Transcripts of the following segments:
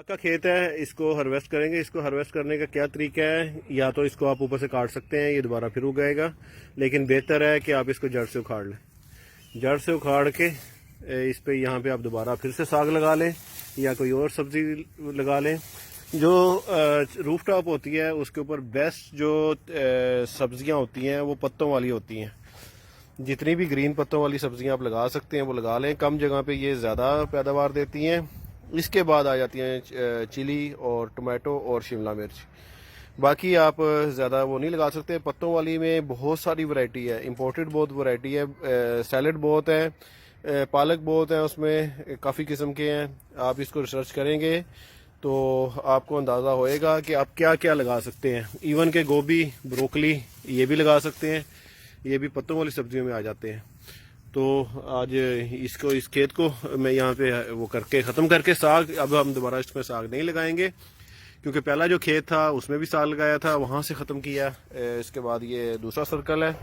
का खेत है, इसको हार्वेस्ट करेंगे। इसको हार्वेस्ट करने का क्या तरीका है, या तो इसको आप ऊपर से काट सकते हैं, ये दोबारा फिर उगाएगा, लेकिन बेहतर है कि आप इसको जड़ से उखाड़ लें। जड़ से उखाड़ के इस पे यहाँ पे आप दोबारा फिर से साग लगा लें या कोई और सब्जी लगा लें। जो रूफ टॉप होती है उसके ऊपर बेस्ट जो सब्जियां होती हैं वो पत्तों वाली होती हैं। जितनी भी ग्रीन पत्तों वाली सब्जियां आप लगा सकते हैं वो लगा लें। कम जगह पे ये ज़्यादा पैदावार देती हैं। इसके बाद आ जाती हैं चिली और टमाटो और शिमला मिर्च। बाकी आप ज़्यादा वो नहीं लगा सकते। पत्तों वाली में बहुत सारी वैरायटी है, इंपोर्टेड बहुत वैरायटी है, सैलड बहुत है, पालक बहुत है, उसमें काफ़ी किस्म के हैं। आप इसको रिसर्च करेंगे तो आपको अंदाज़ा होएगा कि आप क्या क्या लगा सकते हैं। इवन के गोभी, ब्रोकली ये भी लगा सकते हैं, ये भी पत्तों वाली सब्जियों में आ जाते हैं। तो आज इस खेत को मैं यहाँ पे वो करके ख़त्म करके साग, अब हम दोबारा इसमें साग नहीं लगाएंगे क्योंकि पहला जो खेत था उसमें भी साग लगाया था, वहाँ से ख़त्म किया। इसके बाद ये दूसरा सर्कल है,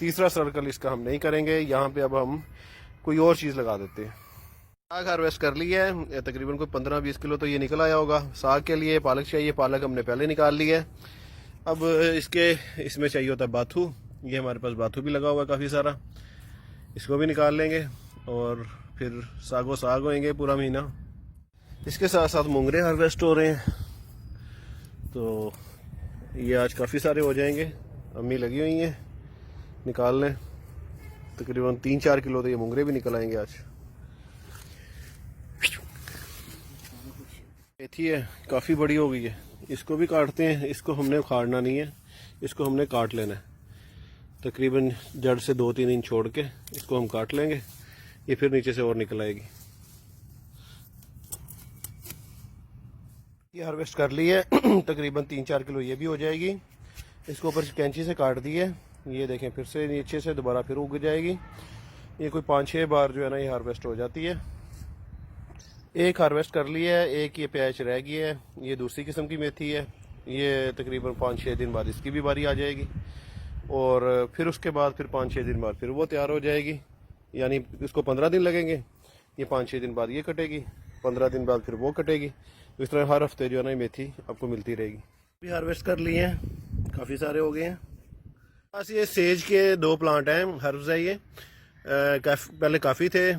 तीसरा सर्कल इसका हम नहीं करेंगे। यहाँ पे अब हम कोई और चीज़ लगा देते हैं। साग हार्वेस्ट कर लिया है, तकरीबन कोई 15-20 किलो तो ये निकल आया होगा। साग के लिए पालक चाहिए, पालक हमने पहले निकाल लिया है। अब इसमें चाहिए होता है बाथू, ये हमारे पास बाथू भी लगा हुआ है काफ़ी सारा, इसको भी निकाल लेंगे और फिर सागो साग होएंगे पूरा महीना। इसके साथ साथ मूंगरे हार्वेस्ट हो रहे हैं, तो ये आज काफ़ी सारे हो जाएंगे। अम्मी लगी हुई हैं निकाल लें, तकरीबन 3-4 किलो तो ये मूंगरे भी निकल आएंगे आज। मेथी है, काफ़ी बड़ी हो गई है, इसको भी काटते हैं। इसको हमने उखाड़ना नहीं है, इसको हमने काट लेना है। तकरीबन जड़ से 2-3 इंच छोड़ के इसको हम काट लेंगे, ये फिर नीचे से और निकल आएगी। ये हार्वेस्ट कर ली है, तकरीबन 3-4 किलो ये भी हो जाएगी। इसको ऊपर कैंची से काट दी है, ये देखें फिर से नीचे से दोबारा फिर उग जाएगी। ये कोई 5-6 बार जो है ना ये हार्वेस्ट हो जाती है। एक हार्वेस्ट कर लिया है, एक ये पैच रह गई है, ये दूसरी किस्म की मेथी है। ये तकरीबन 5-6 दिन बाद इसकी भी बारी आ जाएगी और फिर उसके बाद फिर 5-6 दिन बाद फिर वो तैयार हो जाएगी। यानी इसको 15 दिन लगेंगे, ये 5-6 दिन बाद ये कटेगी, 15 दिन बाद फिर वो कटेगी। इस तरह हर हफ्ते जो है ना मेथी आपको मिलती रहेगी। भी हार्वेस्ट कर लिए हैं, काफ़ी सारे हो गए हैं। बस ये सेज के 2 प्लांट हैं, हर्ब्स है ये। पहले काफ़ी थे,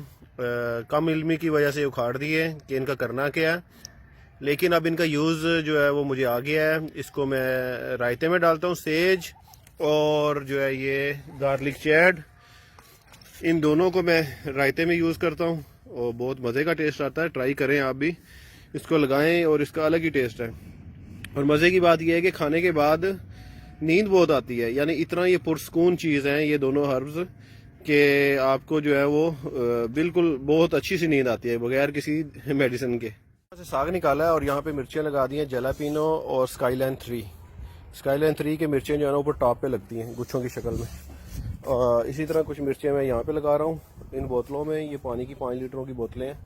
कम इल्मी की वजह से उखाड़ दिए कि इनका करना क्या है, लेकिन अब इनका यूज़ जो है वो मुझे आ गया है। इसको मैं रायते में डालता हूँ, सेज और जो है ये गार्लिक चैड, इन दोनों को मैं रायते में यूज़ करता हूँ और बहुत मज़े का टेस्ट आता है। ट्राई करें आप भी, इसको लगाएं और इसका अलग ही टेस्ट है। और मज़े की बात यह है कि खाने के बाद नींद बहुत आती है, यानी इतना ये पुरसकून चीज़ है ये दोनों हर्ब्स कि आपको जो है वो बिल्कुल बहुत अच्छी सी नींद आती है बगैर किसी मेडिसिन के। यहाँ से साग निकाला है और यहाँ पे मिर्चें लगा दी हैं, जलापिनो और स्काईलाइन 3। स्काईलाइन 3 की मिर्चें जो है ना ऊपर टॉप पे लगती हैं गुच्छों की शक्ल में। इसी तरह कुछ मिर्चें मैं यहाँ पे लगा रहा हूँ इन बोतलों में। ये पानी की 5 लीटरों की बोतलें हैं।